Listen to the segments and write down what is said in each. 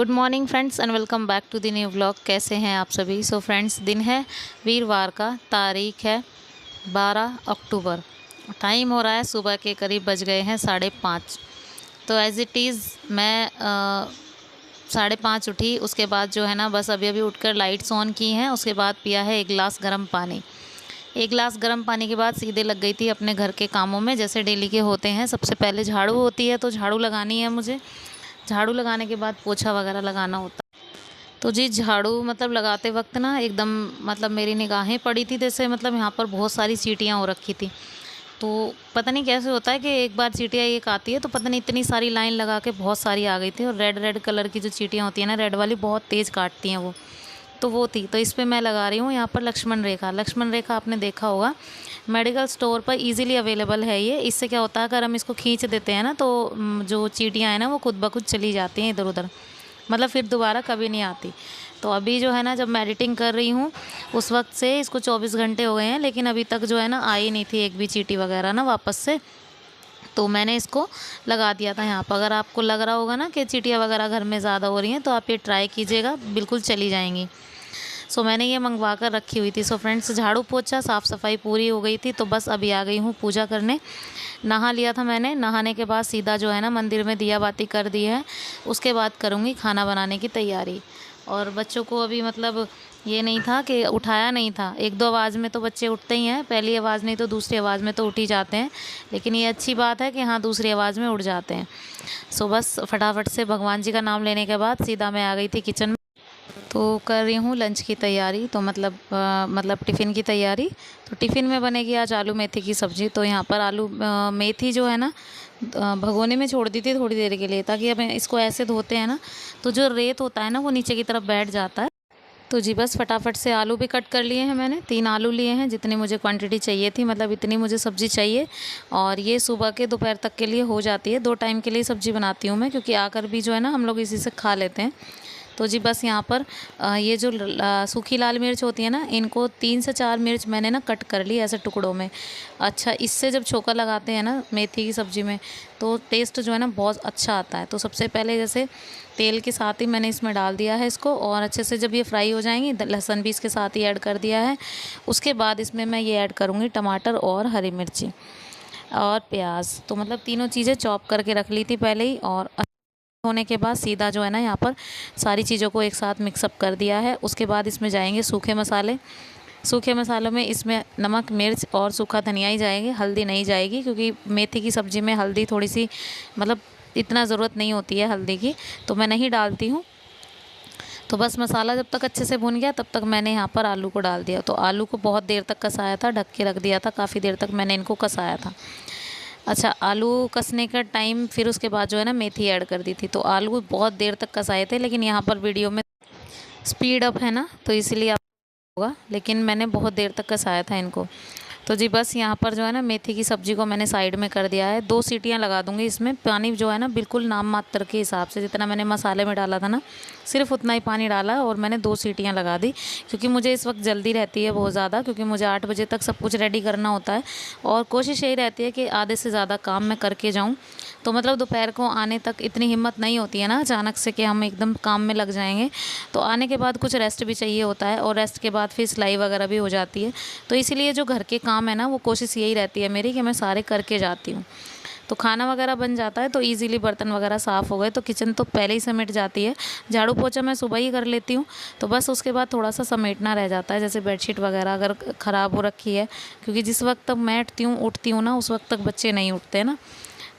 Good morning friends and welcome back to the new vlog. कैसे हैं आप सभी। सो फ्रेंड्स, दिन है वीरवार का, तारीख है 12 अक्टूबर। टाइम हो रहा है सुबह के करीब बज गए हैं 5:30। तो एज़ इट इज़ मैं 5:30 उठी। उसके बाद जो है ना, बस अभी अभी उठकर लाइट्स ऑन की हैं। उसके बाद पिया है 1 गिलास गर्म पानी। 1 गिलास गर्म पानी के बाद सीधे लग गई थी अपने घर के कामों में, जैसे डेली के होते हैं। सबसे पहले झाड़ू होती है, तो झाड़ू लगानी है मुझे। झाड़ू लगाने के बाद पोछा वगैरह लगाना होता है। तो जी, झाड़ू मतलब लगाते वक्त ना एकदम मतलब मेरी निगाहें पड़ी थी, जैसे मतलब यहाँ पर बहुत सारी चींटियाँ हो रखी थी। तो पता नहीं कैसे होता है कि एक बार चींटियाँ एक आती है तो पता नहीं इतनी सारी लाइन लगा के बहुत सारी आ गई थी। और रेड रेड कलर की जो चींटियाँ होती हैं ना, रेड वाली, बहुत तेज़ काटती हैं वो। तो वो थी, तो इस पर मैं लगा रही हूँ यहाँ पर लक्ष्मण रेखा। लक्ष्मण रेखा आपने देखा होगा, मेडिकल स्टोर पर इजीली अवेलेबल है ये। इससे क्या होता है, अगर हम इसको खींच देते हैं ना, तो जो चींटियाँ हैं ना, वो खुद ब खुद चली जाती हैं इधर उधर, मतलब फिर दोबारा कभी नहीं आती। तो अभी जो है ना, जब मैं एडिटिंग कर रही हूँ उस वक्त से इसको 24 घंटे हो गए हैं, लेकिन अभी तक जो है ना आई नहीं थी एक भी चींटी वगैरह ना वापस से। तो मैंने इसको लगा दिया था यहाँ पर। अगर आपको लग रहा होगा ना कि चींटियाँ वगैरह घर में ज़्यादा हो रही हैं, तो आप ये ट्राई कीजिएगा, बिल्कुल चली जाएंगी। सो मैंने ये मंगवा कर रखी हुई थी। सो फ्रेंड्स, झाड़ू पोछा साफ़ सफाई पूरी हो गई थी, तो बस अभी आ गई हूँ पूजा करने। नहा लिया था मैंने। नहाने के बाद सीधा जो है ना मंदिर में दिया बाती कर दी है। उसके बाद करूँगी खाना बनाने की तैयारी। और बच्चों को अभी मतलब ये नहीं था कि उठाया नहीं था। 1-2 आवाज़ में तो बच्चे उठते ही हैं, पहली आवाज़ नहीं तो दूसरी आवाज़ में तो उठ ही जाते हैं। लेकिन ये अच्छी बात है कि हाँ, दूसरी आवाज़ में उठ जाते हैं। सो बस फटाफट से भगवान जी का नाम लेने के बाद सीधा मैं आ गई थी किचन में। तो कर रही हूँ लंच की तैयारी, तो मतलब टिफ़िन की तैयारी। तो टिफ़िन में बनेगी आज आलू मेथी की सब्ज़ी। तो यहाँ पर आलू मेथी जो है ना, भगोने में छोड़ दी थी थोड़ी देर के लिए, ताकि अब इसको ऐसे धोते हैं ना, तो जो रेत होता है ना वो नीचे की तरफ बैठ जाता है। तो जी बस फटाफट से आलू भी कट कर लिए हैं मैंने। 3 आलू लिए हैं, जितनी मुझे क्वांटिटी चाहिए थी, मतलब इतनी मुझे सब्ज़ी चाहिए। और ये सुबह के दोपहर तक के लिए हो जाती है। 2 टाइम के लिए सब्ज़ी बनाती हूँ मैं, क्योंकि आकर भी जो है ना हम लोग इसी से खा लेते हैं। तो जी बस यहाँ पर ये जो सूखी लाल मिर्च होती है ना, इनको 3 से 4 मिर्च मैंने ना कट कर ली ऐसे टुकड़ों में। अच्छा, इससे जब छोका लगाते हैं ना मेथी की सब्ज़ी में, तो टेस्ट जो है ना बहुत अच्छा आता है। तो सबसे पहले जैसे तेल के साथ ही मैंने इसमें डाल दिया है इसको, और अच्छे से जब ये फ्राई हो जाएंगी, लहसुन भी इसके साथ ही ऐड कर दिया है। उसके बाद इसमें मैं ये ऐड करूँगी टमाटर और हरी मिर्ची और प्याज। तो मतलब तीनों चीज़ें चॉप करके रख ली थी पहले ही। और होने के बाद सीधा जो है ना यहाँ पर सारी चीज़ों को एक साथ मिक्सअप कर दिया है। उसके बाद इसमें जाएंगे सूखे मसाले। सूखे मसालों में इसमें नमक, मिर्च और सूखा धनिया ही जाएंगे, हल्दी नहीं जाएगी, क्योंकि मेथी की सब्ज़ी में हल्दी थोड़ी सी मतलब इतना ज़रूरत नहीं होती है हल्दी की, तो मैं नहीं डालती हूँ। तो बस मसाला जब तक अच्छे से भुन गया, तब तक मैंने यहाँ पर आलू को डाल दिया। तो आलू को बहुत देर तक कसाया था, ढक के रख दिया था, काफ़ी देर तक मैंने इनको कसाया था। अच्छा, आलू कसने का टाइम, फिर उसके बाद जो है ना मेथी ऐड कर दी थी। तो आलू बहुत देर तक कसाए थे, लेकिन यहाँ पर वीडियो में स्पीड अप है ना, तो इसीलिए आप होगा, लेकिन मैंने बहुत देर तक कसाया था इनको। तो जी बस यहाँ पर जो है ना मेथी की सब्ज़ी को मैंने साइड में कर दिया है। 2 सीटियाँ लगा दूँगी इसमें। पानी जो है ना बिल्कुल नाम मात्र के हिसाब से, जितना मैंने मसाले में डाला था ना, सिर्फ उतना ही पानी डाला, और मैंने 2 सीटियाँ लगा दी। क्योंकि मुझे इस वक्त जल्दी रहती है बहुत ज़्यादा, क्योंकि मुझे 8 बजे तक सब कुछ रेडी करना होता है। और कोशिश यही रहती है कि आधे से ज़्यादा काम मैं करके जाऊँ। तो मतलब दोपहर को आने तक इतनी हिम्मत नहीं होती है ना अचानक से कि हम एकदम काम में लग जाएंगे। तो आने के बाद कुछ रेस्ट भी चाहिए होता है, और रेस्ट के बाद फिर सिलाई वगैरह भी हो जाती है। तो इसीलिए जो घर के काम है ना, वो कोशिश यही रहती है मेरी कि मैं सारे करके जाती हूँ। तो खाना वगैरह बन जाता है, तो इजीली बर्तन वगैरह साफ़ हो गए, तो किचन तो पहले ही समेट जाती है। झाड़ू पोछा मैं सुबह ही कर लेती हूँ, तो बस उसके बाद थोड़ा सा समेटना रह जाता है, जैसे बेडशीट वगैरह अगर ख़राब हो रखी है, क्योंकि जिस वक्त तक मैं उठती हूँ ना, उस वक्त तक बच्चे नहीं उठते ना।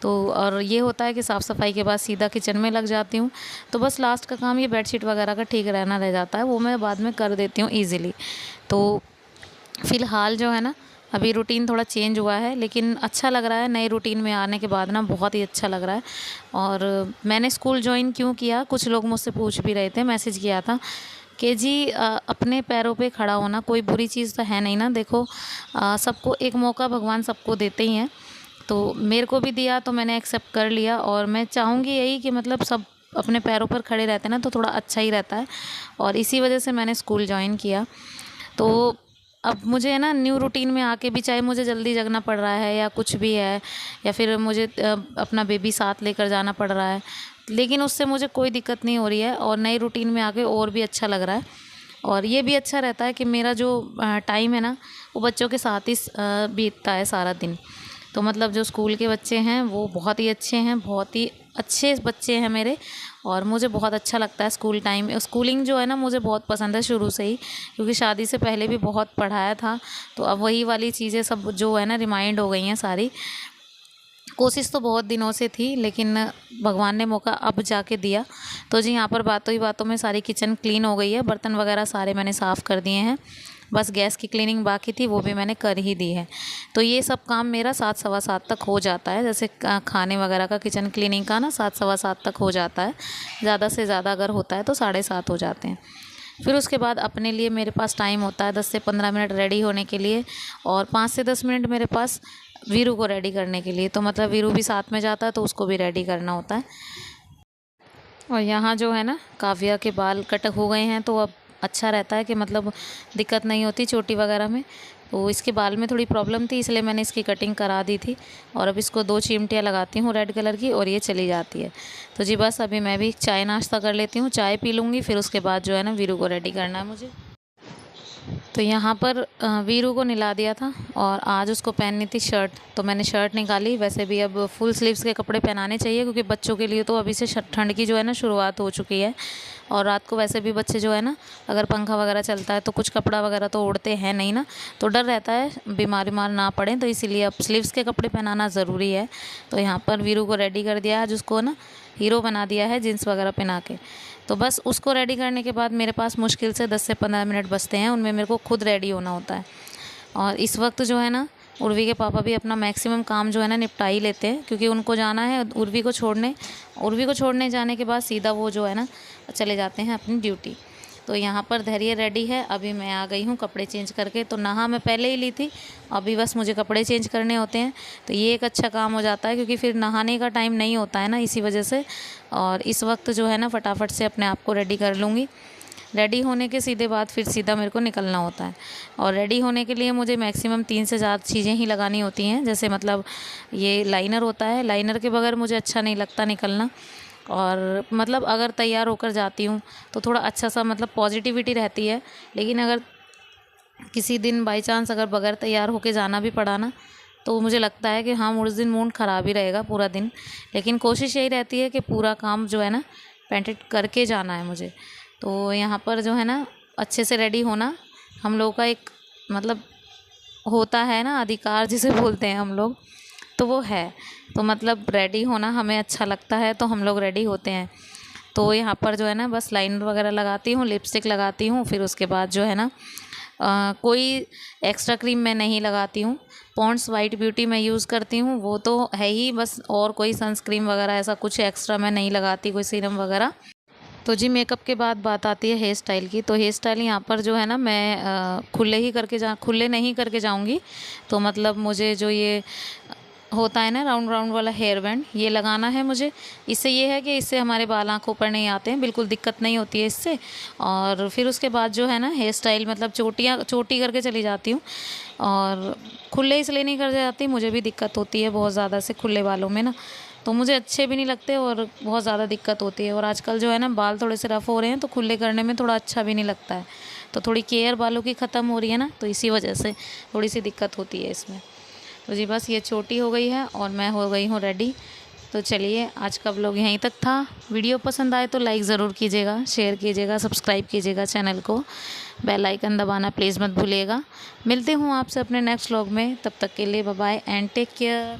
तो और ये होता है कि साफ़ सफाई के बाद सीधा किचन में लग जाती हूँ। तो बस लास्ट का काम ये बेडशीट वगैरह का ठीक रहना रह जाता है, वो मैं बाद में कर देती हूँ ईज़िली। तो फ़िलहाल जो है ना, अभी रूटीन थोड़ा चेंज हुआ है, लेकिन अच्छा लग रहा है। नए रूटीन में आने के बाद ना बहुत ही अच्छा लग रहा है। और मैंने स्कूल ज्वाइन क्यों किया, कुछ लोग मुझसे पूछ भी रहे थे, मैसेज किया था कि जी अपने पैरों पे खड़ा होना कोई बुरी चीज़ तो है नहीं ना। देखो, सबको एक मौका भगवान सबको देते ही हैं। तो मेरे को भी दिया, तो मैंने एक्सेप्ट कर लिया। और मैं चाहूँगी यही कि मतलब सब अपने पैरों पर खड़े रहते हैं ना, तो थोड़ा अच्छा ही रहता है। और इसी वजह से मैंने स्कूल ज्वाइन किया। तो अब मुझे है ना न्यू रूटीन में आके भी, चाहे मुझे जल्दी जगना पड़ रहा है या कुछ भी है, या फिर मुझे अपना बेबी साथ लेकर जाना पड़ रहा है, लेकिन उससे मुझे कोई दिक्कत नहीं हो रही है और नई रूटीन में आके और भी अच्छा लग रहा है। और ये भी अच्छा रहता है कि मेरा जो टाइम है ना वो बच्चों के साथ ही बीतता है सारा दिन। तो मतलब जो स्कूल के बच्चे हैं वो बहुत ही अच्छे हैं, बहुत ही अच्छे बच्चे हैं मेरे, और मुझे बहुत अच्छा लगता है स्कूल टाइम। स्कूलिंग जो है ना मुझे बहुत पसंद है शुरू से ही, क्योंकि शादी से पहले भी बहुत पढ़ाया था। तो अब वही वाली चीज़ें सब जो है ना रिमाइंड हो गई हैं सारी। कोशिश तो बहुत दिनों से थी, लेकिन भगवान ने मौका अब जाके दिया। तो जी यहाँ पर बातों ही बातों में सारी किचन क्लीन हो गई है, बर्तन वगैरह सारे मैंने साफ़ कर दिए हैं, बस गैस की क्लीनिंग बाकी थी वो भी मैंने कर ही दी है। तो ये सब काम मेरा 7 सवा 7 तक हो जाता है। जैसे खाने वगैरह का किचन क्लीनिंग का ना 7 सवा 7 तक हो जाता है, ज़्यादा से ज़्यादा अगर होता है तो 7:30 हो जाते हैं। फिर उसके बाद अपने लिए मेरे पास टाइम होता है 10 से 15 मिनट रेडी होने के लिए, और 5 से 10 मिनट मेरे पास वीरू को रेडी करने के लिए। तो मतलब वीरू भी साथ में जाता है तो उसको भी रेडी करना होता है। और यहाँ जो है ना काव्या के बाल कट हो गए हैं, तो अब अच्छा रहता है कि मतलब दिक्कत नहीं होती चोटी वगैरह में। तो इसके बाल में थोड़ी प्रॉब्लम थी, इसलिए मैंने इसकी कटिंग करा दी थी, और अब इसको 2 चिमटियाँ लगाती हूँ रेड कलर की, और ये चली जाती है। तो जी बस अभी मैं भी चाय नाश्ता कर लेती हूँ, चाय पी लूँगी, फिर उसके बाद जो है ना वीरू को रेडी करना है मुझे। तो यहाँ पर वीरू को नहला दिया था, और आज उसको पहननी थी शर्ट, तो मैंने शर्ट निकाली। वैसे भी अब फुल स्लीव्स के कपड़े पहनाने चाहिए, क्योंकि बच्चों के लिए तो अभी से ठंड की जो है ना शुरुआत हो चुकी है। और रात को वैसे भी बच्चे जो है ना अगर पंखा वगैरह चलता है तो कुछ कपड़ा वगैरह तो ओढ़ते हैं नहीं ना, तो डर रहता है बीमार ना पड़ें, तो इसीलिए अब स्लीव्स के कपड़े पहनाना ज़रूरी है। तो यहाँ पर वीरू को रेडी कर दिया, आज उसको ना हीरो बना दिया है जीन्स वगैरह पहना के। तो बस उसको रेडी करने के बाद मेरे पास मुश्किल से 10 से 15 मिनट बचते हैं, उनमें मेरे को खुद रेडी होना होता है। और इस वक्त जो है ना उर्वी के पापा भी अपना मैक्सिमम काम जो है ना निपटा ही लेते हैं, क्योंकि उनको जाना है उर्वी को छोड़ने जाने के बाद सीधा वो जो है ना चले जाते हैं अपनी ड्यूटी। तो यहाँ पर धैर्य रेडी है, अभी मैं आ गई हूँ कपड़े चेंज करके। तो नहा मैं पहले ही ली थी, अभी बस मुझे कपड़े चेंज करने होते हैं, तो ये एक अच्छा काम हो जाता है, क्योंकि फिर नहाने का टाइम नहीं होता है ना इसी वजह से। और इस वक्त जो है ना फटाफट से अपने आप को रेडी कर लूँगी। रेडी होने के सीधे बाद फिर सीधा मेरे को निकलना होता है, और रेडी होने के लिए मुझे मैक्सिमम 3 से 4 चीज़ें ही लगानी होती हैं। जैसे मतलब ये लाइनर होता है, लाइनर के बगैर मुझे अच्छा नहीं लगता निकलना। और मतलब अगर तैयार होकर जाती हूँ तो थोड़ा अच्छा सा मतलब पॉजिटिविटी रहती है, लेकिन अगर किसी दिन बाई चांस अगर बगैर तैयार होकर जाना भी पड़ा ना, तो मुझे लगता है कि हाँ उस दिन मूड ख़राब ही रहेगा पूरा दिन। लेकिन कोशिश यही रहती है कि पूरा काम जो है ना पेंटेड करके जाना है मुझे। तो यहाँ पर जो है ना अच्छे से रेडी होना हम लोगों का एक मतलब होता है ना अधिकार जिसे बोलते हैं हम लोग, तो वो है। तो मतलब रेडी होना हमें अच्छा लगता है तो हम लोग रेडी होते हैं। तो यहाँ पर जो है ना बस लाइनर वगैरह लगाती हूँ, लिपस्टिक लगाती हूँ, फिर उसके बाद जो है ना कोई एक्स्ट्रा क्रीम मैं नहीं लगाती हूँ। पॉन्ड्स वाइट ब्यूटी मैं यूज़ करती हूँ, वो तो है ही बस, और कोई सनस्क्रीन वगैरह ऐसा कुछ एक्स्ट्रा मैं नहीं लगाती, कोई सीरम वगैरह। तो जी मेकअप के बाद बात आती है हेयर स्टाइल की। तो हेयर स्टाइल यहाँ पर जो है ना मैं खुले नहीं करके जाऊँगी। तो मतलब मुझे जो ये होता है ना राउंड राउंड वाला हेयर बैंड, ये लगाना है मुझे। इससे ये है कि इससे हमारे बाल आँखों पर नहीं आते हैं, बिल्कुल दिक्कत नहीं होती है इससे। और फिर उसके बाद जो है ना हेयर स्टाइल मतलब चोटी करके चली जाती हूँ, और खुले इसलिए नहीं कर जाती, मुझे भी दिक्कत होती है बहुत ज़्यादा से खुले बालों में ना, तो मुझे अच्छे भी नहीं लगते और बहुत ज़्यादा दिक्कत होती है। और आजकल जो है ना बाल थोड़े से रफ़ हो रहे हैं, तो खुले करने में थोड़ा अच्छा भी नहीं लगता है। तो थोड़ी केयर बालों की ख़त्म हो रही है ना, तो इसी वजह से थोड़ी सी दिक्कत होती है इसमें। तो जी बस ये चोटी हो गई है और मैं हो गई हूँ रेडी। तो चलिए आज का व्लॉग यहीं तक था। वीडियो पसंद आए तो लाइक ज़रूर कीजिएगा, शेयर कीजिएगा, सब्सक्राइब कीजिएगा चैनल को, बेल आइकन दबाना प्लीज़ मत भूलिएगा। मिलते हूँ आपसे अपने नेक्स्ट व्लॉग में, तब तक के लिए bye bye and take care.